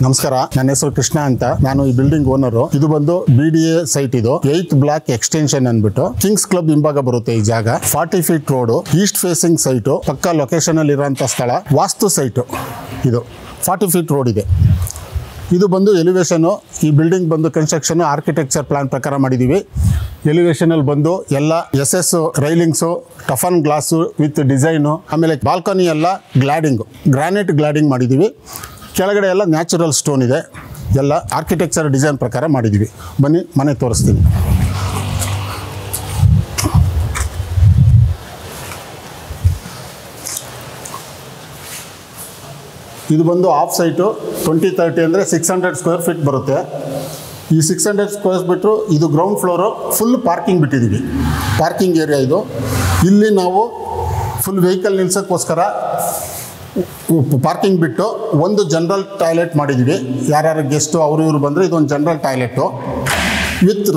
ನಮಸ್ಕಾರ, ನನ್ನ ಹೆಸರು ಕೃಷ್ಣ ಅಂತ. ನಾನು ಈ ಬಿಲ್ಡಿಂಗ್ ಓನರು. ಇದು ಬಂದು BDA ಸೈಟ್. ಇದು 8th ಬ್ಲಾಕ್ ಎಕ್ಸ್ಟೆನ್ಷನ್ ಅಂದ್ಬಿಟ್ಟು ಕಿಂಗ್ಸ್ ಕ್ಲಬ್ ಹಿಂಭಾಗ ಬರುತ್ತೆ ಈ ಜಾಗ. 40 feet road, East facing site, ಪಕ್ಕ ಲೊಕೇಶನ್ ಅಲ್ಲಿ ಇರುವಂತ ಸ್ಥಳ, ವಾಸ್ತು ಸೈಟು. ಇದು 40 ಫೀಟ್ ರೋಡ್ ಇದೆ. ಇದು ಬಂದು ಎಲಿವೇಶನ್. ಈ ಬಿಲ್ಡಿಂಗ್ ಬಂದು ಕನ್ಸ್ಟ್ರಕ್ಷನ್ ಆರ್ಕಿಟೆಕ್ಚರ್ ಪ್ಲಾನ್ ಪ್ರಕಾರ ಮಾಡಿದೀವಿ. ಎಲಿವೇಶನ್ ಅಲ್ಲಿ ಬಂದು ಎಲ್ಲ SS railings, toughen glass with design, ಆಮೇಲೆ ಬಾಲ್ಕನಿ ಎಲ್ಲ ಗ್ಲಾಡಿಂಗು, ಗ್ರಾನೈಟ್ ಗ್ಲಾಡಿಂಗ್ ಮಾಡಿದೀವಿ. ಕೆಳಗಡೆ ಎಲ್ಲ ನ್ಯಾಚುರಲ್ ಸ್ಟೋನ್ ಇದೆ. ಎಲ್ಲ ಆರ್ಕಿಟೆಕ್ಚರ್ ಡಿಸೈನ್ ಪ್ರಕಾರ ಮಾಡಿದ್ದೀವಿ. ಬನ್ನಿ ಮನೆ ತೋರಿಸ್ತೀನಿ. ಇದು ಬಂದು ಆಫ್ ಸೈಟು 2030 ಅಂದರೆ 600 ಸ್ಕ್ವೇರ್ ಫೀಟ್ ಬರುತ್ತೆ. ಈ 600 ಸ್ಕ್ವೇರ್ ಫೀಟು ಇದು ಗ್ರೌಂಡ್ ಫ್ಲೋರು ಫುಲ್ ಪಾರ್ಕಿಂಗ್ ಬಿಟ್ಟಿದ್ದೀವಿ. ಪಾರ್ಕಿಂಗ್ ಏರಿಯಾ ಇದು. ಇಲ್ಲಿ ನಾವು ಫುಲ್ ವೆಹಿಕಲ್ ನಿಲ್ಸೋಕ್ಕೋಸ್ಕರ ಪಾರ್ಕಿಂಗ್ ಬಿಟ್ಟು ಒಂದು ಜನರಲ್ ಟಾಯ್ಲೆಟ್ ಮಾಡಿದ್ದೀವಿ. ಯಾರ್ಯಾರು ಗೆಸ್ಟು ಅವರು ಇವರು ಬಂದರೆ ಇದೊಂದು general toilet with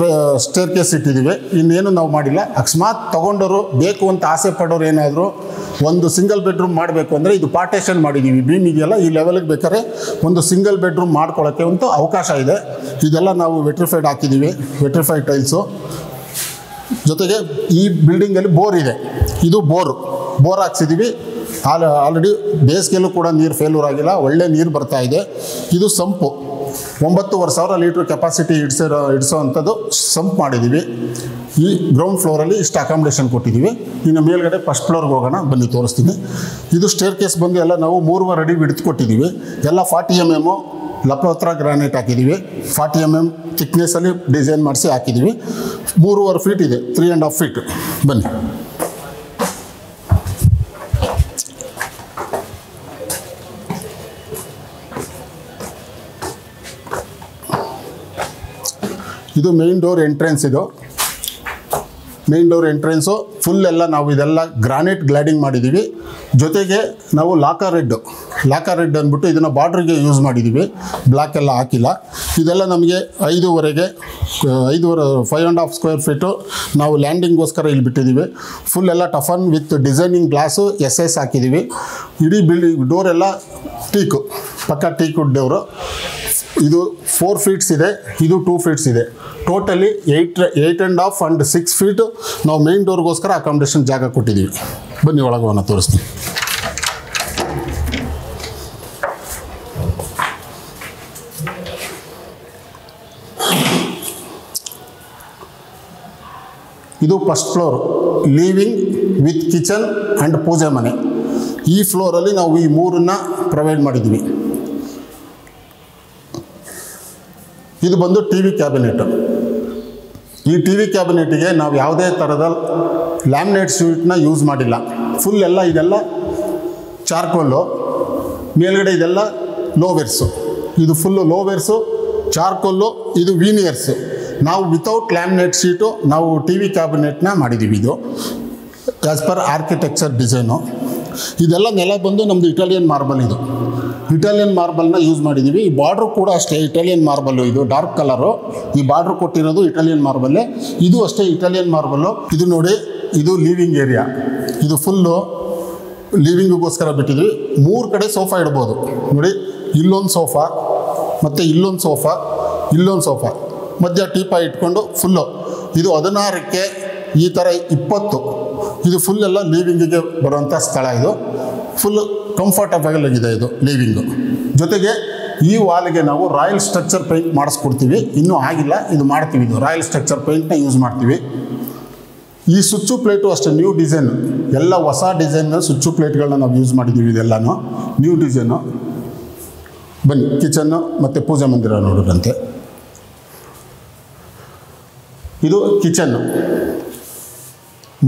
stair case ಇಟ್ಟಿದ್ದೀವಿ. ಇನ್ನೇನು ನಾವು ಮಾಡಿಲ್ಲ. ಅಕಸ್ಮಾತ್ ತೊಗೊಂಡವರು ಬೇಕು ಅಂತ ಆಸೆ ಪಡೋರು ಏನಾದರೂ ಒಂದು ಸಿಂಗಲ್ ಬೆಡ್ರೂಮ್ ಮಾಡಬೇಕು ಅಂದರೆ ಇದು ಪಾರ್ಟೇಷನ್ ಮಾಡಿದ್ದೀವಿ. ಬೀಮ್ ಇದೆಯಲ್ಲ, ಈ ಲೆವೆಲ್ಗೆ ಬೇಕಾದ್ರೆ ಒಂದು ಸಿಂಗಲ್ ಬೆಡ್ರೂಮ್ ಮಾಡ್ಕೊಳ್ಳೋಕ್ಕೆ ಒಂದು ಅವಕಾಶ ಇದೆ. ಇದೆಲ್ಲ ನಾವು ವೆಟ್ರಿಫೈಡ್ ಹಾಕಿದ್ದೀವಿ, ವೆಟ್ರಿಫೈಡ್ ಟೈಲ್ಸು. ಜೊತೆಗೆ ಈ ಬಿಲ್ಡಿಂಗಲ್ಲಿ ಬೋರ್ ಇದೆ. ಇದು ಬೋರ್ ಹಾಕ್ಸಿದ್ದೀವಿ. ಆಲ್ರೆಡಿ ಬೇಸಿಗೆಲ್ಲೂ ಕೂಡ ನೀರು ಫೇಲ್ಯೂರ್ ಆಗಿಲ್ಲ, ಒಳ್ಳೆ ನೀರು ಬರ್ತಾ ಇದೆ. ಇದು ಸಂಪು 9,500 ಲೀಟ್ರ್ ಕೆಪಾಸಿಟಿ ಇಡಿಸೋ ಅಂಥದ್ದು ಸಂಪ್ ಮಾಡಿದ್ದೀವಿ. ಈ ಗ್ರೌಂಡ್ ಫ್ಲೋರಲ್ಲಿ ಇಷ್ಟು ಅಕಾಮಿಡೇಷನ್ ಕೊಟ್ಟಿದ್ದೀವಿ. ಇನ್ನು ಮೇಲ್ಗಡೆ ಫಸ್ಟ್ ಫ್ಲೋರ್ಗೆ ಹೋಗೋಣ, ಬನ್ನಿ ತೋರಿಸ್ತೀನಿ. ಇದು ಸ್ಟೇರ್ ಕೇಸ್ ಬಂದು ಎಲ್ಲ ನಾವು 3.5 ಅಡಿ ಬಿಡ್ತು ಕೊಟ್ಟಿದ್ದೀವಿ. ಎಲ್ಲ 40 mm ಲಪೋತ್ರ ಗ್ರಾನೈಟ್ ಹಾಕಿದ್ದೀವಿ. 40 mm ಥಿಕ್ನೆಸ್ಸಲ್ಲಿ ಡಿಸೈನ್ ಮಾಡಿಸಿ ಹಾಕಿದ್ದೀವಿ. 3.5 ಫೀಟ್ ಇದೆ, 3.5 ಫೀಟ್. ಬನ್ನಿ. ಇದು ಮೇನ್ ಡೋರ್ ಎಂಟ್ರೆನ್ಸ್. ಇದು ಮೇನ್ ಡೋರ್ ಎಂಟ್ರೆನ್ಸು ಫುಲ್ ಎಲ್ಲ ನಾವು ಇದೆಲ್ಲ ಗ್ರಾನೈಟ್ ಗ್ಲಾಡಿಂಗ್ ಮಾಡಿದ್ದೀವಿ. ಜೊತೆಗೆ ನಾವು ಲಾಕರ್ ರೆಡ್ ಅಂದ್ಬಿಟ್ಟು ಇದನ್ನು ಬಾರ್ಡ್ರಿಗೆ ಯೂಸ್ ಮಾಡಿದ್ದೀವಿ. ಬ್ಲ್ಯಾಕ್ ಎಲ್ಲ ಹಾಕಿಲ್ಲ. ಇದೆಲ್ಲ ನಮಗೆ 5.5 5.5 ಸ್ಕ್ವೇರ್ ಫೀಟು ನಾವು ಲ್ಯಾಂಡಿಂಗ್ಗೋಸ್ಕರ ಇಲ್ಲಿ ಬಿಟ್ಟಿದ್ದೀವಿ. ಫುಲ್ ಎಲ್ಲ toughen with designing glass SS ಹಾಕಿದ್ದೀವಿ. ಇಡೀ ಬಿಲ್ಡಿಂಗ್ ಡೋರೆಲ್ಲ ಪಕ್ಕ ಟೀಕುಡ್ ಡೋರು. ಇದು 4 ಫೀಟ್ಸ್ ಇದೆ, ಇದು 2 ಫೀಟ್ಸ್ ಇದೆ. ಟೋಟಲಿ 8.5 and 6 ಫೀಟ್ ನಾವು ಮೇನ್ ಡೋರ್ಗೋಸ್ಕರ ಅಕಾಮಿಡೇಷನ್ ಜಾಗ ಕೊಟ್ಟಿದ್ದೀವಿ. ಬನ್ನಿ ಒಳಗೋಣ, ತೋರಿಸ್ತೀನಿ. ಇದು first floor, living with kitchen and ಪೂಜೆ ಮನೆ. ಈ ಫ್ಲೋರಲ್ಲಿ ನಾವು ಈ 3 ಪ್ರೊವೈಡ್ ಮಾಡಿದ್ದೀವಿ. ಇದು ಬಂದು TV ಕ್ಯಾಬಿನೆಟ್. ಈ TV ಕ್ಯಾಬಿನೆಟಿಗೆ ನಾವು ಯಾವುದೇ ಥರದ ಲ್ಯಾಮಿನೇಟ್ ಶೀಟ್ನ ಯೂಸ್ ಮಾಡಿಲ್ಲ. ಫುಲ್ ಎಲ್ಲ ಇದೆಲ್ಲ ಚಾರ್ಕೋಲು. ಮೇಲ್ಗಡೆ ಇದೆಲ್ಲ ಲೋವೆರ್ಸು. ಇದು ಫುಲ್ಲು ಲೋವೆರ್ಸು, ಚಾರ್ಕೋಲು. ಇದು ವೀನಿಯರ್ಸು. ನಾವು ವಿತೌಟ್ ಲ್ಯಾಮಿನೇಟ್ ಶೀಟು ನಾವು TV ಕ್ಯಾಬಿನೆಟ್ನ ಮಾಡಿದ್ದೀವಿ. ಇದು ಆ್ಯಸ್ ಪರ್ ಆರ್ಕಿಟೆಕ್ಚರ್ ಡಿಸೈನು. ಇದೆಲ್ಲ ನೆಲ ಬಂದು ನಮ್ಮದು ಇಟಾಲಿಯನ್ ಮಾರ್ಬಲ್. ಇದು ಇಟಾಲಿಯನ್ ಮಾರ್ಬಲ್ನ ಯೂಸ್ ಮಾಡಿದ್ದೀವಿ. ಈ ಬಾರ್ಡ್ರು ಕೂಡ ಅಷ್ಟೇ ಇಟಾಲಿಯನ್ ಮಾರ್ಬಲ್ಲು. ಇದು ಡಾರ್ಕ್ ಕಲರು. ಈ ಬಾರ್ಡ್ರು ಕೊಟ್ಟಿರೋದು ಇಟಾಲಿಯನ್ ಮಾರ್ಬಲ್ಲೇ. ಇದು ಅಷ್ಟೇ ಇಟಾಲಿಯನ್ ಮಾರ್ಬಲ್ಲು. ಇದು ನೋಡಿ, ಇದು ಲಿವಿಂಗ್ ಏರಿಯಾ. ಇದು ಫುಲ್ಲು ಲಿವಿಂಗಿಗೋಸ್ಕರ ಬಿಟ್ಟಿದ್ವಿ. 3 ಕಡೆ ಸೋಫಾ ಇಡ್ಬೋದು ನೋಡಿ. ಇಲ್ಲೊಂದು ಸೋಫಾ, ಮತ್ತು ಇಲ್ಲೊಂದು ಸೋಫಾ, ಮಧ್ಯ ಟೀಪಾ ಇಟ್ಕೊಂಡು ಫುಲ್ಲು. ಇದು 16ಕ್ಕೆ ಈ ಥರ 20. ಇದು ಫುಲ್ ಎಲ್ಲ ಲಿವಿಂಗಿಗೆ ಬರುವಂಥ ಸ್ಥಳ. ಇದು ಫುಲ್ ಕಂಫರ್ಟಬಲ್ ಆಗಿದೆ ಇದು ಲಿವಿಂಗು. ಜೊತೆಗೆ ಈ ವಾಲ್ಗೆ ನಾವು ರಾಯಲ್ ಸ್ಟ್ರಕ್ಚರ್ ಪೇಂಟ್ ಮಾಡಿಸ್ಕೊಡ್ತೀವಿ. ಇನ್ನೂ ಆಗಿಲ್ಲ, ಇದು ಮಾಡ್ತೀವಿ. ಇದು ರಾಯಲ್ ಸ್ಟ್ರಕ್ಚರ್ ಪೇಂಟ್ನ ಯೂಸ್ ಮಾಡ್ತೀವಿ. ಈ ಸ್ವಿಚ್ಚು ಪ್ಲೇಟು ಅಷ್ಟೇ ನ್ಯೂ ಡಿಸೈನು. ಎಲ್ಲ ಹೊಸ ಡಿಸೈನ್ನ ಸ್ವಿಚ್ಚು ಪ್ಲೇಟ್ಗಳನ್ನ ನಾವು ಯೂಸ್ ಮಾಡಿದ್ದೀವಿ. ಇದೆಲ್ಲನೂ ನ್ಯೂ ಡಿಸೈನು. ಬನ್ನಿ ಕಿಚನ್ನು ಮತ್ತು ಪೂಜಾ ಮಂದಿರ ನೋಡೋದಂತೆ. ಇದು ಕಿಚನ್ನು,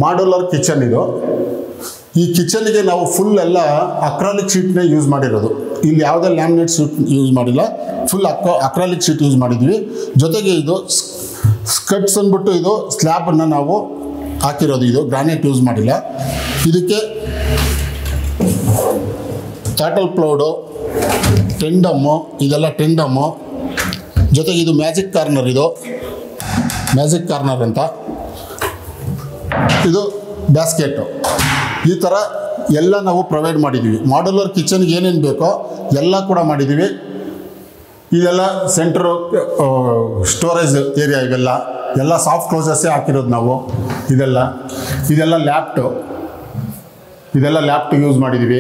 ಮಾಡ್ಯುಲರ್ ಕಿಚನ್. ಇದು ಈ ಕಿಚನ್ಗೆ ನಾವು ಫುಲ್ ಎಲ್ಲ ಅಕ್ರಾಲಿಕ್ ಶೀಟ್ನೇ ಯೂಸ್ ಮಾಡಿರೋದು. ಇಲ್ಲಿ ಯಾವುದೇ ಲ್ಯಾಮಿನೇಟ್ ಶೀಟ್ ಯೂಸ್ ಮಾಡಿಲ್ಲ. ಫುಲ್ ಅಕ್ರಾಲಿಕ್ ಶೀಟ್ ಯೂಸ್ ಮಾಡಿದ್ವಿ. ಜೊತೆಗೆ ಇದು ಸ್ಕಟ್ಸ್ ಅಂದ್ಬಿಟ್ಟು ಇದು ಸ್ಲ್ಯಾಬನ್ನು ನಾವು ಹಾಕಿರೋದು. ಇದು ಗ್ರಾನೈಟ್ ಯೂಸ್ ಮಾಡಿಲ್ಲ. ಇದಕ್ಕೆ ಕ್ಯಾಟಲ್ ಪ್ಲೌಡು, ಟೆಂಡಮ್ಮು, ಇದೆಲ್ಲ ಟೆಂಡಮ್ಮು. ಜೊತೆಗೆ ಇದು ಮ್ಯಾಜಿಕ್ ಕಾರ್ನರ್. ಇದು ಮ್ಯಾಜಿಕ್ ಕಾರ್ನರ್ ಅಂತ. ಇದು ಬ್ಯಾಸ್ಕೆಟು. ಈ ಥರ ಎಲ್ಲ ನಾವು ಪ್ರೊವೈಡ್ ಮಾಡಿದ್ದೀವಿ. ಮಾಡ್ಯುಲರ್ ಕಿಚನ್ಗೆ ಏನೇನು ಬೇಕೋ ಎಲ್ಲ ಕೂಡ ಮಾಡಿದ್ದೀವಿ. ಇದೆಲ್ಲ ಸೆಂಟ್ರು ಸ್ಟೋರೇಜ್ ಏರಿಯಾ, ಎಲ್ಲ ಸಾಫ್ಟ್ ಕ್ಲೋಸಸ್ಸೇ ಹಾಕಿರೋದು ನಾವು. ಇದೆಲ್ಲ ಲ್ಯಾಪ್ಟ್ ಯೂಸ್ ಮಾಡಿದ್ದೀವಿ.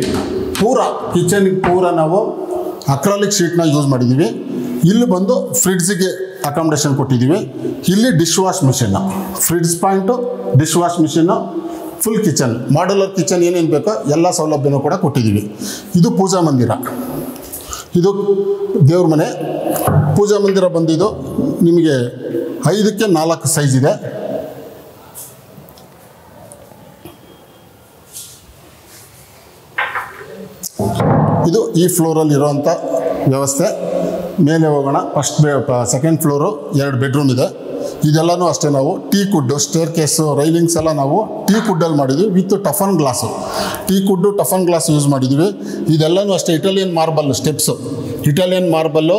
ಪೂರ ಕಿಚನ್ಗೆ ಪೂರ ನಾವು ಅಕ್ರಾಲಿಕ್ ಶೀಟ್ನ ಯೂಸ್ ಮಾಡಿದ್ದೀವಿ. ಇಲ್ಲಿ ಬಂದು ಫ್ರಿಡ್ಜಿಗೆ ಅಕಾಮಿಡೇಷನ್ ಕೊಟ್ಟಿದ್ದೀವಿ. ಇಲ್ಲಿ dish wash machine, fridge point, dish wash machine, full kitchen, modular kitchen ಏನೇನು ಬೇಕೋ ಎಲ್ಲ ಸೌಲಭ್ಯನೂ ಕೂಡ ಕೊಟ್ಟಿದ್ದೀವಿ. ಇದು ಪೂಜಾ ಮಂದಿರ, ಇದು ದೇವ್ರ ಮನೆ. ಪೂಜಾ ಮಂದಿರ ಬಂದಿದ್ದು ನಿಮಗೆ 5ಕ್ಕೆ 4 ಸೈಜ್ ಇದೆ. ಇದು ಈ ಫ್ಲೋರಲ್ಲಿ ಇರೋವಂಥ ವ್ಯವಸ್ಥೆ. ಮೇಲೆ ಹೋಗೋಣ. ಸೆಕೆಂಡ್ ಫ್ಲೋರು 2 ಬೆಡ್ರೂಮ್ ಇದೆ. ಇದೆಲ್ಲನೂ ಅಷ್ಟೇ ನಾವು teak wood, stair case, railings ಎಲ್ಲ ನಾವು ಟೀಕ್ ವುಡ್ಡಲ್ಲಿ ಮಾಡಿದ್ವಿ with toughen glass. Teak wood toughen glass use ಮಾಡಿದ್ವಿ. ಇದೆಲ್ಲನೂ ಅಷ್ಟೇ Italian marble steps, Italian marble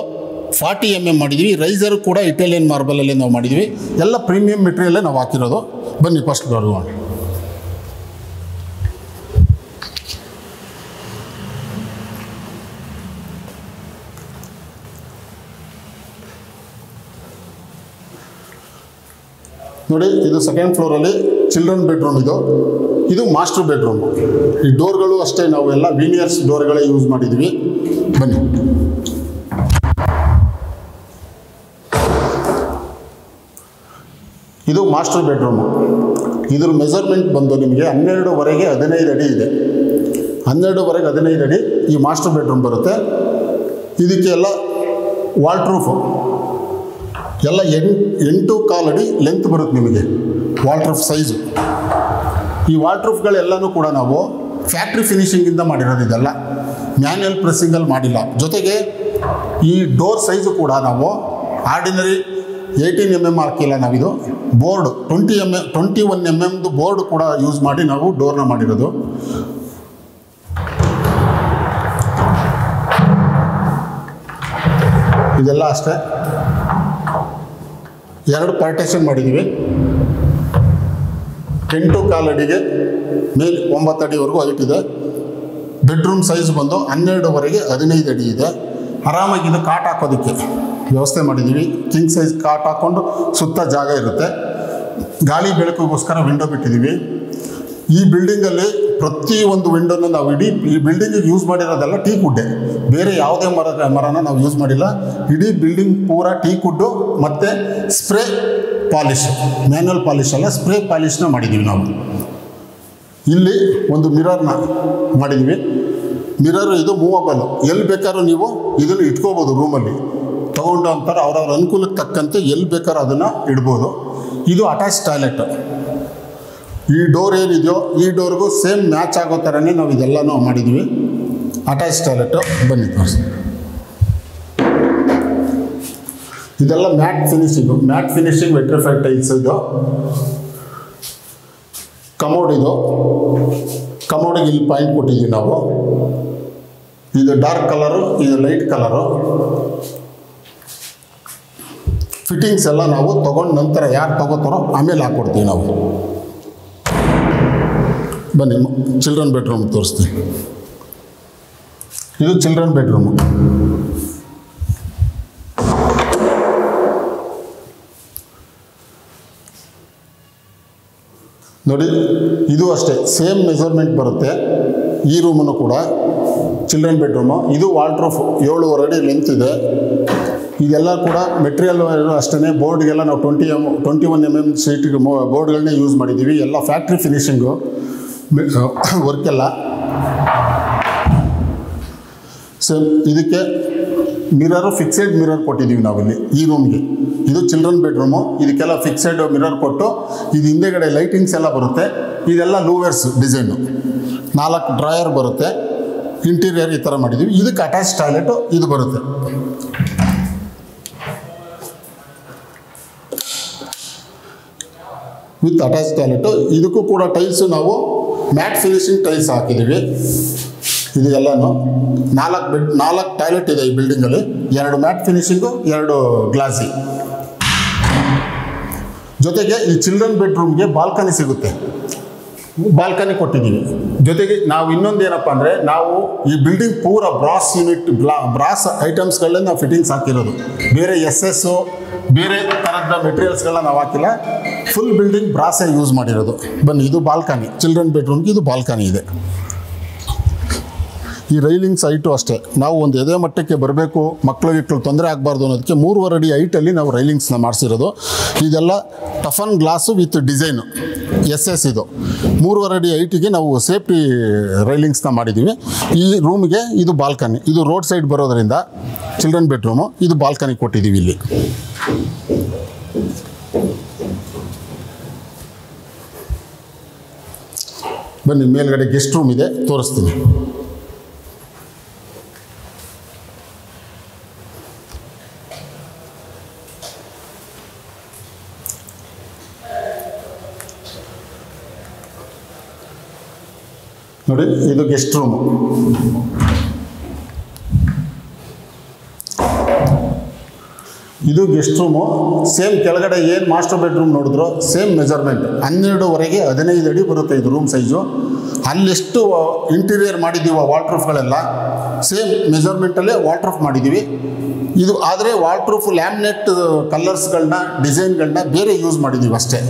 40 mm ಮಾಡಿದ್ವಿ. ರೈಸರು ಕೂಡ ಇಟಾಲಿಯನ್ ಮಾರ್ಬಲಲ್ಲೇ ನಾವು ಮಾಡಿದ್ವಿ. ಎಲ್ಲ ಪ್ರೀಮಿಯಂ ಮೆಟೀರಿಯಲ್ಲೇ ನಾವು ಹಾಕಿರೋದು. ಬನ್ನಿ ಫಸ್ಟ್ ಬರುವ. ನೋಡಿ, ಇದು ಸೆಕೆಂಡ್ ಫ್ಲೋರಲ್ಲಿ ಚಿಲ್ಡ್ರನ್ ಬೆಡ್ರೂಮ್. ಇದು ಮಾಸ್ಟರ್ ಬೆಡ್ರೂಮು. ಈ ಡೋರ್ಗಳು ಅಷ್ಟೇ ನಾವು ಎಲ್ಲ ವೀನಿಯರ್ಸ್ ಡೋರ್ಗಳೇ ಯೂಸ್ ಮಾಡಿದ್ವಿ. ಬನ್ನಿ. ಇದು ಮಾಸ್ಟರ್ ಬೆಡ್ರೂಮು. ಇದ್ರ ಮೆಜರ್ಮೆಂಟ್ ಬಂದು ನಿಮಗೆ 12ವರೆಗೆ 15 ಅಡಿ ಇದೆ. 12ವರೆಗೆ 15 ಅಡಿ ಈ ಮಾಸ್ಟರ್ ಬೆಡ್ರೂಮ್ ಬರುತ್ತೆ. ಇದಕ್ಕೆ ಎಲ್ಲ ವಾಲ್ಟ್ರೂಫು ಎಲ್ಲ 8.25 ಅಡಿ ಲೆಂತ್ ಬರುತ್ತೆ ನಿಮಗೆ ವಾಲ್ಟ್ರೂಫ್ ಸೈಜು. ಈ ವಾಲ್ಟ್ರೂಫ್ಗಳೆಲ್ಲನೂ ಕೂಡ ನಾವು ಫ್ಯಾಕ್ಟ್ರಿ ಫಿನಿಷಿಂಗಿಂದ ಮಾಡಿರೋದು. ಇದೆಲ್ಲ ಮ್ಯಾನ್ಯಲ್ ಪ್ರೆಸ್ಸಿಂಗಲ್ಲಿ ಮಾಡಿಲ್ಲ. ಜೊತೆಗೆ ಈ ಡೋರ್ ಸೈಜು ಕೂಡ ನಾವು ಆರ್ಡಿನರಿ 18 mm ಹಾಕಿಲ್ಲ. ನಾವಿದು ಬೋರ್ಡು 21 mm ಬೋರ್ಡ್ ಕೂಡ ಯೂಸ್ ಮಾಡಿ ನಾವು ಡೋರ್ನ ಮಾಡಿರೋದು. ಇದೆಲ್ಲ ಅಷ್ಟೇ 2 ಪಾರ್ಟೇಷನ್ ಮಾಡಿದ್ದೀವಿ. 8.25 ಅಡಿಗೆ ಮೇಲೆ 9 ಅಡಿವರೆಗೂ ಹೈಟ್ ಇದೆ. ಬೆಡ್ರೂಮ್ ಸೈಜ್ ಬಂದು 12ವರೆಗೆ 15 ಅಡಿ ಇದೆ. ಆರಾಮಾಗಿ ಇದು ಕಾಟ್ ಹಾಕೋದಕ್ಕೆ ವ್ಯವಸ್ಥೆ ಮಾಡಿದ್ದೀವಿ. ಕಿಂಗ್ ಸೈಜ್ ಕಾಟ್ ಹಾಕ್ಕೊಂಡು ಸುತ್ತ ಜಾಗ ಇರುತ್ತೆ. ಗಾಳಿ ಬೆಳಕಿಗೋಸ್ಕರ ವಿಂಡೋ ಬಿಟ್ಟಿದ್ದೀವಿ. ಈ ಬಿಲ್ಡಿಂಗಲ್ಲಿ ಪ್ರತಿಯೊಂದು ವಿಂಡೋನ ನಾವು ಈ ಬಿಲ್ಡಿಂಗಿಗೆ ಯೂಸ್ ಮಾಡಿರೋದೆಲ್ಲ ಟೀಕ್ ವುಡ್ಡೆ, ಬೇರೆ ಯಾವುದೇ ಮರನ ನಾವು ಯೂಸ್ ಮಾಡಿಲ್ಲ. ಇಡೀ ಬಿಲ್ಡಿಂಗ್ ಪೂರ ಟೀಕ್ ವುಡ್ಡು ಮತ್ತು ಸ್ಪ್ರೇ ಪಾಲಿಶ್, ಮ್ಯಾನ್ಯಲ್ ಪಾಲಿಶ್ ಅಲ್ಲ, ಸ್ಪ್ರೇ ಪಾಲಿಶ್ನ ಮಾಡಿದ್ದೀವಿ ನಾವು. ಇಲ್ಲಿ ಒಂದು ಮಿರರ್ನ ಮಾಡಿದ್ವಿ. ಮಿರರ್ ಇದು ಮೂವಬಲ್, ಎಲ್ಲಿ ಬೇಕಾದ್ರೂ ನೀವು ಇದನ್ನು ಇಟ್ಕೋಬೋದು. ರೂಮಲ್ಲಿ ತೊಗೊಂಡು ಅಂತಾರೆ ಅವ್ರವ್ರ ಅನುಕೂಲಕ್ಕೆ ತಕ್ಕಂತೆ ಎಲ್ಲಿ ಬೇಕಾದ್ರೂ ಅದನ್ನು ಇಡ್ಬೋದು. ಇದು ಅಟ್ಯಾಚ್ ಟಾಯ್ಲೆಟ್. ಈ ಡೋರ್ ಏನಿದೆಯೋ ಈ ಡೋರ್ಗೂ ಸೇಮ್ ಮ್ಯಾಚ್ ಆಗೋ ಥರನೇ ನಾವು ಇದೆಲ್ಲನೂ ಮಾಡಿದ್ವಿ. ಅಟ್ಯಾಚ್ ಟಾಯ್ಲೆಟು ಬನ್ನಿ ತೋರಿಸಿ. ಇದೆಲ್ಲ ಮ್ಯಾಟ್ ಫಿನಿಶಿಂಗ್ ವೆಟ್ರಿಫೈಡ್ ಟೈಲ್ಸ್. ಇದು ಕಮೋಡಿಗೆ ಇಲ್ಲಿ ಪಾಯಿಂಟ್ ಕೊಟ್ಟಿದ್ದೀವಿ ನಾವು. ಇದು ಡಾರ್ಕ್ ಕಲರು, ಇದು ಲೈಟ್ ಕಲರು. ಫಿಟ್ಟಿಂಗ್ಸ್ ಎಲ್ಲ ನಾವು ತೊಗೊಂಡು ನಂತರ ಯಾರು ತೊಗೋತಾರೋ ಆಮೇಲೆ ಹಾಕ್ಕೊಡ್ತೀವಿ ನಾವು. ಬನ್ನಿ ಚಿಲ್ಡ್ರನ್ ಬೆಡ್ರೂಮ್ ತೋರಿಸ್ತೀವಿ. ಇದು ಚಿಲ್ಡ್ರನ್ ಬೆಡ್ರೂಮು. ನೋಡಿ, ಇದು ಅಷ್ಟೇ ಸೇಮ್ ಮೆಜರ್ಮೆಂಟ್ ಬರುತ್ತೆ. ಈ ರೂಮನ್ನು ಕೂಡ ಚಿಲ್ಡ್ರನ್ ಬೆಡ್ರೂಮು. ಇದು ವಾಲ್ಟ್ರೂಫ್ 7.25 ಅಡಿ ಲೆಂತ್ ಇದೆ. ಇದೆಲ್ಲ ಕೂಡ ಮೆಟೀರಿಯಲ್ ಅಷ್ಟೇ. ಬೋರ್ಡ್ಗೆಲ್ಲ ನಾವು 21 mm ಶೀಟಿಗೆ ಬೋರ್ಡ್ಗಳನ್ನೇ ಯೂಸ್ ಮಾಡಿದ್ದೀವಿ. ಎಲ್ಲ ಫ್ಯಾಕ್ಟ್ರಿ ಫಿನಿಷಿಂಗು ವರ್ಕೆಲ್ಲ ಸೇಮ್. ಇದಕ್ಕೆ ಮಿರರು ಫಿಕ್ಸೆಡ್ ಮಿರರ್ ಕೊಟ್ಟಿದ್ದೀವಿ ನಾವಿಲ್ಲಿ ಈ ರೂಮ್ಗೆ. ಇದು ಚಿಲ್ಡ್ರನ್ ಬೆಡ್ರೂಮು. ಇದಕ್ಕೆಲ್ಲ ಫಿಕ್ಸೆಡ್ ಮಿರರ್ ಕೊಟ್ಟು ಇದು ಹಿಂದೆಗಡೆ ಲೈಟಿಂಗ್ಸ್ ಎಲ್ಲ ಬರುತ್ತೆ. ಇದೆಲ್ಲ ಲೂವರ್ಸ್ ಡಿಸೈನು, 4 ಡ್ರಾಯರ್ ಬರುತ್ತೆ. ಇಂಟೀರಿಯರ್ ಈ ಥರ ಮಾಡಿದ್ದೀವಿ. ಇದಕ್ಕೆ ಅಟ್ಯಾಚ್ ಟಾಯ್ಲೆಟು ಇದು ಬರುತ್ತೆ. With attach toilet. ಇದಕ್ಕೂ ಕೂಡ ಟೈಲ್ಸು ನಾವು ಮ್ಯಾಟ್ ಫಿನಿಶಿಂಗ್ ಟೈಲ್ಸ್ ಹಾಕಿದ್ದೀವಿ. ಇದು ಎಲ್ಲನೂ 4 ಟಾಯ್ಲೆಟ್ ಇದೆ ಈ ಬಿಲ್ಡಿಂಗಲ್ಲಿ. 2 ಮ್ಯಾಟ್ ಫಿನಿಶಿಂಗು, 2 ಗ್ಲಾಸಿ. ಜೊತೆಗೆ ಈ ಚಿಲ್ಡ್ರನ್ ಬೆಡ್ರೂಮ್ಗೆ ಬಾಲ್ಕನಿ ಸಿಗುತ್ತೆ. ಬಾಲ್ಕನಿ ಕೊಟ್ಟಿದ್ದೀವಿ. ಜೊತೆಗೆ ನಾವು ಇನ್ನೊಂದು ಏನಪ್ಪ ಅಂದರೆ, ನಾವು ಈ ಬಿಲ್ಡಿಂಗ್ ಪೂರ ಬ್ರಾಸ್ ಯೂನಿಟ್ ಬ್ರಾಸ್ ಐಟಮ್ಸ್ಗಳನ್ನ ನಾವು ಫಿಟ್ಟಿಂಗ್ಸ್ ಹಾಕಿರೋದು. ಬೇರೆ ಎಸ್ಸು ಬೇರೆ ಥರದ ಮೆಟೀರಿಯಲ್ಸ್ಗಳನ್ನ ನಾವು ಹಾಕಿಲ್ಲ. ಫುಲ್ ಬಿಲ್ಡಿಂಗ್ ಬ್ರಾಸೇ ಯೂಸ್ ಮಾಡಿರೋದು. ಬನ್ನಿ, ಇದು ಬಾಲ್ಕನಿ, ಚಿಲ್ಡ್ರನ್ ಬೆಡ್ರೂಮ್ಗೆ ಇದು ಬಾಲ್ಕನಿ ಇದೆ. ಈ ರೈಲಿಂಗ್ಸ್ ಹೈಟು ಅಷ್ಟೇ, ನಾವು ಒಂದು ಎದೆ ಮಟ್ಟಕ್ಕೆ ಬರಬೇಕು, ಮಕ್ಕಳಿಗೆ ತೊಂದರೆ ಆಗಬಾರ್ದು ಅನ್ನೋದಕ್ಕೆ 3.5 ಅಡಿ ಹೈಟಲ್ಲಿ ನಾವು ರೈಲಿಂಗ್ಸ್ನ ಮಾಡಿಸಿರೋದು. ಇದೆಲ್ಲ toughen glass with design yes ಇದು 3.5 ಅಡಿ ಹೈಟಿಗೆ ನಾವು ಸೇಫ್ಟಿ ರೈಲಿಂಗ್ಸ್ನ ಮಾಡಿದ್ದೀವಿ. ಈ ರೂಮ್ಗೆ ಇದು ಬಾಲ್ಕನಿ, ಇದು ರೋಡ್ ಸೈಡ್ ಬರೋದರಿಂದ ಚಿಲ್ಡ್ರನ್ ಬೆಡ್ರೂಮು, ಇದು ಬಾಲ್ಕನಿ ಕೊಟ್ಟಿದ್ದೀವಿ ಇಲ್ಲಿ. ಬನ್ನಿ, ಮೇಲ್ಗಡೆ ಗೆಸ್ಟ್ ರೂಮ್ ಇದೆ, ತೋರಿಸ್ತೀನಿ. ನೋಡಿ, ಇದು ಗೆಸ್ಟ್ ರೂಮು. ಇದು ಗೆಸ್ಟ್ ರೂಮು. ಸೇಮ್ ಕೆಳಗಡೆ ಏನು ಮಾಸ್ಟರ್ ಬೆಡ್ರೂಮ್ ನೋಡಿದ್ರು ಸೇಮ್ ಮೆಜರ್ಮೆಂಟ್, 12ವರೆಗೆ 15 ಅಡಿ ಬರುತ್ತೆ ಇದು ರೂಮ್ ಸೈಜು. ಅಲ್ಲೆಷ್ಟು ಇಂಟೀರಿಯರ್ ಮಾಡಿದ್ದೀವಿ ವಾಲ್ಟ್ರೂಫ್ಗಳೆಲ್ಲ ಸೇಮ್ ಮೆಜರ್ಮೆಂಟಲ್ಲೇ ವಾಲ್ಟ್ರೂಫ್ ಮಾಡಿದ್ದೀವಿ. ಇದು ಆದರೆ ವಾಲ್ಟ್ರೂಫ್ ಲ್ಯಾಮಿನೇಟ್ ಕಲರ್ಸ್ಗಳನ್ನ ಡಿಸೈನ್ಗಳನ್ನ ಬೇರೆ ಯೂಸ್ ಮಾಡಿದ್ದೀವಿ ಅಷ್ಟೇ.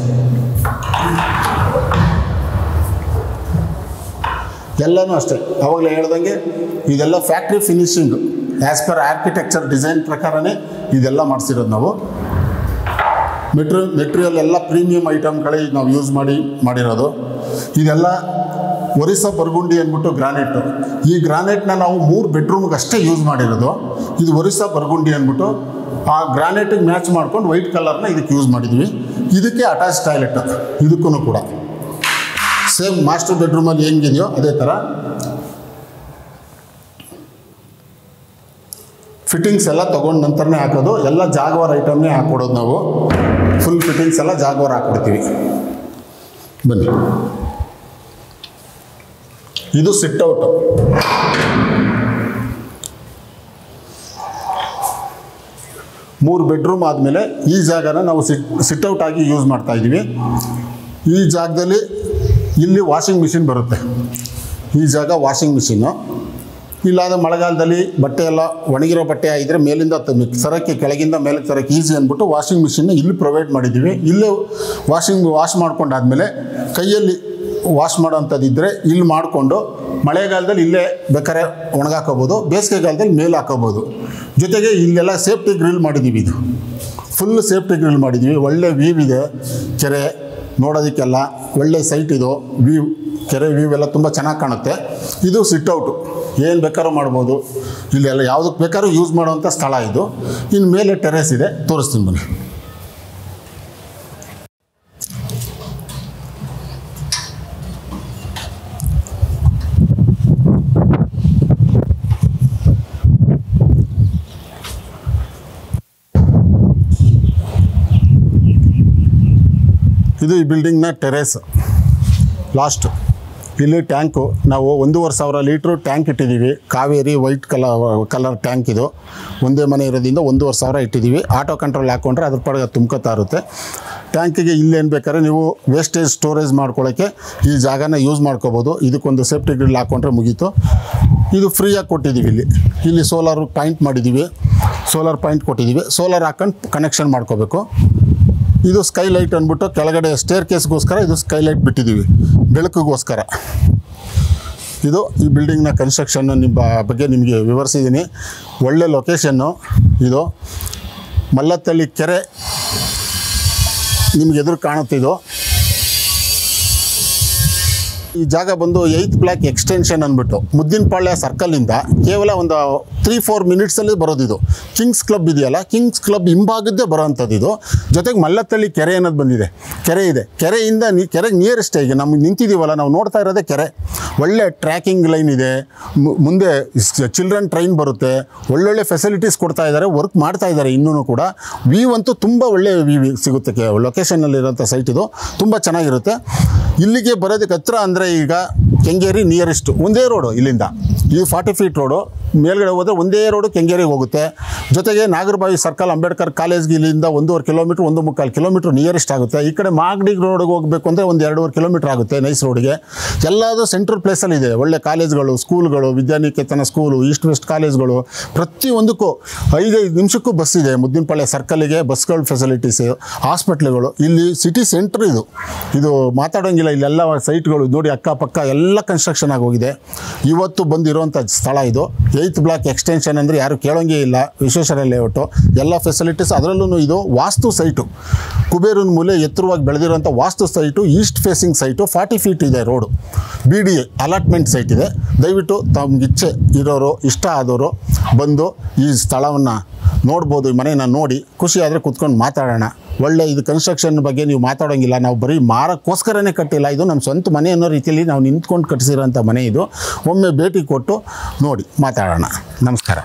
ಎಲ್ಲನೂ ಅಷ್ಟೇ, ಅವಾಗಲೇ ಹೇಳ್ದಂಗೆ ಇದೆಲ್ಲ factory finishing as per architecture design ಪ್ರಕಾರನೇ ಇದೆಲ್ಲ ಮಾಡಿಸಿರೋದು ನಾವು. ಮೆಟೀರಿಯಲ್ ಎಲ್ಲ ಪ್ರೀಮಿಯಂ ಐಟಮ್ಗಳೇ ನಾವು ಯೂಸ್ ಮಾಡಿರೋದು. ಇದೆಲ್ಲ ಒರಿಸ್ಸಾ ಬರ್ಗುಂಡಿ ಅಂದ್ಬಿಟ್ಟು ಗ್ರಾನೈಟು. ಈ ಗ್ರಾನೈಟ್ನ ನಾವು 3 ಬೆಡ್ರೂಮ್ಗೆ ಅಷ್ಟೇ ಯೂಸ್ ಮಾಡಿರೋದು. ಇದು ಒರಿಸ್ಸಾ ಬರ್ಗುಂಡಿ ಅಂದ್ಬಿಟ್ಟು ಆ ಗ್ರಾನೈಟಿಗೆ ಮ್ಯಾಚ್ ಮಾಡ್ಕೊಂಡು ವೈಟ್ ಕಲರ್ನ ಇದಕ್ಕೆ ಯೂಸ್ ಮಾಡಿದ್ವಿ. ಇದಕ್ಕೆ ಅಟ್ಯಾಚ್ ಟಾಯ್ಲೆಟ್, ಇದಕ್ಕೂ ಕೂಡ ಸೇಮ್ ಮಾಸ್ಟರ್ ಬೆಡ್ರೂಮಲ್ಲಿ ಹೆಂಗಿದೆಯೋ ಅದೇ ಥರ ಫಿಟ್ಟಿಂಗ್ಸ್ ಎಲ್ಲ ತೊಗೊಂಡು ನಂತರನೇ ಹಾಕೋದು. ಎಲ್ಲ ಜಾಗ್ವಾರ್ ಐಟಮ್ನೇ ಹಾಕ್ಕೊಡೋದು ನಾವು. ಫುಲ್ ಫಿಟ್ಟಿಂಗ್ಸ್ ಎಲ್ಲ ಜಾಗ್ವಾರ್ ಹಾಕ್ಬಿಡ್ತೀವಿ. ಬನ್ನಿ, ಇದು ಸಿಟ್ಔಟು. ಮೂರು ಬೆಡ್ರೂಮ್ ಆದಮೇಲೆ ಈ ಜಾಗನ ನಾವು ಸಿಟ್ಔಟ್ ಆಗಿ ಯೂಸ್ ಮಾಡ್ತಾಯಿದ್ದೀವಿ. ಈ ಜಾಗದಲ್ಲಿ ಇಲ್ಲಿ ವಾಷಿಂಗ್ ಮಿಷಿನ್ ಬರುತ್ತೆ. ಈ ಜಾಗ ವಾಷಿಂಗ್ ಮಿಷಿನ್ನು. ಇಲ್ಲಾದ ಮಳೆಗಾಲದಲ್ಲಿ ಬಟ್ಟೆ ಎಲ್ಲ ಒಣಗಿರೋ ಬಟ್ಟೆ ಆಗಿದ್ರೆ ಮೇಲಿಂದ ಸರಕ್ಕೆ ಕೆಳಗಿಂದ ಮೇಲೆ ತರಕ್ಕೆ ಈಸಿ ಅಂದ್ಬಿಟ್ಟು ವಾಷಿಂಗ್ ಮಿಷಿನ್ನ ಇಲ್ಲಿ ಪ್ರೊವೈಡ್ ಮಾಡಿದ್ದೀವಿ. ಇಲ್ಲೇ ವಾಶ್ ಮಾಡ್ಕೊಂಡಾದ್ಮೇಲೆ ಕೈಯಲ್ಲಿ ವಾಶ್ ಮಾಡೋಂಥದ್ದಿದ್ದರೆ ಇಲ್ಲಿ ಮಾಡಿಕೊಂಡು ಮಳೆಗಾಲದಲ್ಲಿ ಇಲ್ಲೇ ಬೇಕಾದ್ರೆ ಒಣಗಾಕೋಬೋದು, ಬೇಸಿಗೆಗಾಲದಲ್ಲಿ ಮೇಲೆ ಹಾಕೋಬೋದು. ಜೊತೆಗೆ ಇಲ್ಲೆಲ್ಲ ಸೇಫ್ಟಿ ಗ್ರಿಲ್ ಮಾಡಿದ್ದೀವಿ. ಇದು ಫುಲ್ ಸೇಫ್ಟಿ ಗ್ರಿಲ್ ಮಾಡಿದ್ದೀವಿ. ಒಳ್ಳೆ ವ್ಯೂ ಇದೆ, ಕೆರೆ ನೋಡೋದಕ್ಕೆಲ್ಲ ಒಳ್ಳೆ ಸೈಟ್ ಇದು. ವ್ಯೂ, ಕೆರೆ ವ್ಯೂ ಎಲ್ಲ ತುಂಬ ಚೆನ್ನಾಗಿ ಕಾಣುತ್ತೆ. ಇದು ಸಿಟ್ಔಟು, ಏನು ಬೇಕಾದ್ರೂ ಮಾಡ್ಬೋದು. ಇಲ್ಲೆಲ್ಲ ಯಾವುದಕ್ಕೆ ಬೇಕಾದ್ರೂ ಯೂಸ್ ಮಾಡುವಂಥ ಸ್ಥಳ ಇದು. ಇನ್ನು ಮೇಲೆ ಟೆರೇಸ್ ಇದೆ, ತೋರಿಸ್ತೀನಿ ಬನ್ನಿ. ಇದು ಈ ಬಿಲ್ಡಿಂಗ್ನ ಟೆರೇಸ್ ಲಾಸ್ಟ್. ಇಲ್ಲಿ ಟ್ಯಾಂಕು ನಾವು 1,500 ಲೀಟ್ರು ಟ್ಯಾಂಕ್ ಇಟ್ಟಿದ್ದೀವಿ. ಕಾವೇರಿ ವೈಟ್ ಕಲರ್ ಟ್ಯಾಂಕ್ ಇದು. ಒಂದೇ ಮನೆ ಇರೋದ್ರಿಂದ 1,500 ಇಟ್ಟಿದ್ದೀವಿ. ಆಟೋ ಕಂಟ್ರೋಲ್ ಹಾಕ್ಕೊಂಡ್ರೆ ಅದ್ರ ಪಡೆಗೆ ತುಂಬ್ಕೊತಾ ಇರುತ್ತೆ. ಟ್ಯಾಂಕಿಗೆ ಇಲ್ಲೇನು ಬೇಕಾದ್ರೆ ನೀವು ವೇಸ್ಟೇಜ್ ಸ್ಟೋರೇಜ್ ಮಾಡ್ಕೊಳ್ಳೋಕ್ಕೆ ಈ ಜಾಗನ ಯೂಸ್ ಮಾಡ್ಕೋಬೋದು. ಇದಕ್ಕೊಂದು ಸೇಫ್ಟಿ ಗ್ರಿಲ್ ಹಾಕ್ಕೊಂಡ್ರೆ ಮುಗೀತು. ಇದು ಫ್ರೀಯಾಗಿ ಕೊಟ್ಟಿದ್ದೀವಿ. ಇಲ್ಲಿ ಸೋಲಾರ್ ಪಾಯಿಂಟ್ ಮಾಡಿದ್ದೀವಿ, ಸೋಲಾರ್ ಪಾಯಿಂಟ್ ಕೊಟ್ಟಿದ್ದೀವಿ. ಸೋಲಾರ್ ಹಾಕ್ಕೊಂಡು ಕನೆಕ್ಷನ್ ಮಾಡ್ಕೋಬೇಕು. ಇದು ಸ್ಕೈಲೈಟ್ ಅಂದ್ಬಿಟ್ಟು ಕೆಳಗಡೆ ಸ್ಟೇರ್ ಕೇಸ್ಗೋಸ್ಕರ ಇದು ಸ್ಕೈಲೈಟ್ ಬಿಟ್ಟಿದ್ದೀವಿ, ಬೆಳಕಿಗೋಸ್ಕರ. ಇದು ಈ ಬಿಲ್ಡಿಂಗ್ನ ಕನ್ಸ್ಟ್ರಕ್ಷನ್ನು ಬಗ್ಗೆ ನಿಮಗೆ ವಿವರಿಸಿದ್ದೀನಿ. ಒಳ್ಳೆ ಲೊಕೇಶನ್ನು ಇದು. ಮಲ್ಲತ್ತಳ್ಳಿ ಕೆರೆ ನಿಮ್ಗೆ ಎದುರು ಕಾಣುತ್ತಿದ್ದು. ಈ ಜಾಗ ಬಂದು 8th ಬ್ಲಾಕ್ ಎಕ್ಸ್ಟೆನ್ಷನ್ ಅಂದ್ಬಿಟ್ಟು ಮುದ್ದಿನಪಾಳ್ಯ ಸರ್ಕಲಿಂದ ಕೇವಲ ಒಂದು 3-4 ಮಿನಿಟ್ಸಲ್ಲಿ ಬರೋದಿದು. ಕಿಂಗ್ಸ್ ಕ್ಲಬ್ ಇದೆಯಲ್ಲ, ಕಿಂಗ್ಸ್ ಕ್ಲಬ್ ಹಿಂಭಾಗದ್ದೇ ಬರೋವಂಥದ್ದು ಇದು. ಜೊತೆಗೆ ಮಲ್ಲತ್ತಳ್ಳಿ ಕೆರೆ ಅನ್ನೋದು ಬಂದಿದೆ, ಕೆರೆ ಇದೆ. ಕೆರೆಯಿಂದ ಕೆರೆಗೆ ನಿಯರೆಸ್ಟ್ ಈಗ ನಮಗೆ ನಿಂತಿದ್ದೀವಲ್ಲ, ನಾವು ನೋಡ್ತಾ ಇರೋದೇ ಕೆರೆ. ಒಳ್ಳೆ ಟ್ರ್ಯಾಕಿಂಗ್ ಲೈನ್ ಇದೆ, ಮುಂದೆ ಚಿಲ್ಡ್ರನ್ ಟ್ರೈನ್ ಬರುತ್ತೆ. ಒಳ್ಳೊಳ್ಳೆ ಫೆಸಿಲಿಟೀಸ್ ಕೊಡ್ತಾ ಇದ್ದಾರೆ, ವರ್ಕ್ ಮಾಡ್ತಾ ಇದ್ದಾರೆ ಇನ್ನೂ ಕೂಡ. ವ್ಯೂ ಅಂತೂ ತುಂಬ ಒಳ್ಳೆ ವ್ಯೂ ಸಿಗುತ್ತೆ. ಲೊಕೇಶನ್ನಲ್ಲಿರೋಂಥ ಸೈಟ್ ಇದು ತುಂಬ ಚೆನ್ನಾಗಿರುತ್ತೆ. ಇಲ್ಲಿಗೆ ಬರೋದಕ್ಕೆ ಹತ್ರ ಅಂದರೆ ಈಗ ಕೆಂಗೇರಿ ನಿಯರೆಸ್ಟು ಒಂದೇ ರೋಡು. ಇಲ್ಲಿಂದ ಇದು 40 ಫೀಟ್ ರೋಡು. ಮೇಲ್ಗಡೆ ಹೋದರೆ ಒಂದೇ ರೋಡು ಕೆಂಗೇರಿಗೆ ಹೋಗುತ್ತೆ. ಜೊತೆಗೆ ನಾಗರಬಾವಿ ಸರ್ಕಲ್ ಅಂಬೇಡ್ಕರ್ ಕಾಲೇಜ್ಗೆ ಇಲ್ಲಿಂದ 1.5 ಕಿಲೋಮೀಟ್ರ್ 1.25 ಕಿಲೋಮೀಟ್ರ್ ನಿಯರೆಸ್ಟ್ ಆಗುತ್ತೆ. ಈ ಕಡೆ ಮಾಗಡಿ ರೋಡ್ಗೆ ಹೋಗಬೇಕು ಅಂದರೆ ಒಂದು 2.5 ಕಿಲೋಮೀಟ್ರ್ ಆಗುತ್ತೆ ನೈಸ್ ರೋಡ್ಗೆ. ಎಲ್ಲದೂ ಸೆಂಟ್ರಲ್ ಪ್ಲೇಸಲ್ಲಿದೆ. ಒಳ್ಳೆ ಕಾಲೇಜ್ಗಳು, ಸ್ಕೂಲ್ಗಳು, ವಿದ್ಯಾನಿಕೇತನ ಸ್ಕೂಲು, ಈಸ್ಟ್ ವೆಸ್ಟ್ ಕಾಲೇಜ್ಗಳು, ಪ್ರತಿಯೊಂದಕ್ಕೂ 5 ನಿಮಿಷಕ್ಕೂ ಬಸ್ ಇದೆ. ಮುದ್ದಿನಪಾಳ್ಯ ಸರ್ಕಲ್ಲಿಗೆ ಬಸ್ಗಳ ಫೆಸಿಲಿಟೀಸು, ಹಾಸ್ಪಿಟ್ಲ್ಗಳು. ಇಲ್ಲಿ ಸಿಟಿ ಸೆಂಟ್ರ್ ಇದು ಮಾತಾಡೋಂಗಿಲ್ಲ. ಇಲ್ಲೆಲ್ಲ ಸೈಟ್ಗಳು ನೋಡಿ, ಅಕ್ಕಪಕ್ಕ ಎಲ್ಲ ಕನ್ಸ್ಟ್ರಕ್ಷನ್ ಆಗೋಗಿದೆ. ಇವತ್ತು ಬಂದಿರೋಂಥ ಸ್ಥಳ ಇದು. 8th ಬ್ಲಾಕ್ ಎಕ್ಸ್ಟೆನ್ಷನ್ ಅಂದರೆ ಯಾರು ಕೇಳೋಂಗೇ ಇಲ್ಲ. ವಿಶ್ವೇಶ್ವರ ಲೇಔಟು ಎಲ್ಲ ಫೆಸಿಲಿಟೀಸ್. ಅದರಲ್ಲೂ ಇದು ವಾಸ್ತು ಸೈಟು, ಕುಬೇರನ ಮೂಲೆ ಎತ್ತರವಾಗಿ ಬೆಳೆದಿರೋಂಥ vastu site, east facing site, 40 feet ಇದೆ ರೋಡು. BDA ಅಲಾಟ್ಮೆಂಟ್ ಸೈಟ್ ಇದೆ. ದಯವಿಟ್ಟು ತಮ್ಗೆ ಇಚ್ಛೆ ಇರೋರು, ಇಷ್ಟ ಆದವರು ಬಂದು ಈ ಸ್ಥಳವನ್ನು ನೋಡ್ಬೋದು. ಈ ಮನೆಯನ್ನು ನೋಡಿ ಖುಷಿ ಆದರೆ ಕೂತ್ಕೊಂಡು ಮಾತಾಡೋಣ. ಒಳ್ಳೆ ಇದು ಕನ್ಸ್ಟ್ರಕ್ಷನ್ ಬಗ್ಗೆ ನೀವು ಮಾತಾಡೋಂಗಿಲ್ಲ. ನಾವು ಬರೀ ಮಾರಕ್ಕೋಸ್ಕರನೇ ಕಟ್ಟಿಲ್ಲ. ಇದು ನಮ್ಮ ಸ್ವಂತ ಮನೆ ಅನ್ನೋ ರೀತಿಯಲ್ಲಿ ನಾವು ನಿಂತ್ಕೊಂಡು ಕಟ್ಟಿಸಿರೋಂಥ ಮನೆ ಇದು. ಒಮ್ಮೆ ಭೇಟಿ ಕೊಟ್ಟು ನೋಡಿ ಮಾತಾಡೋಣ. ನಮಸ್ಕಾರ.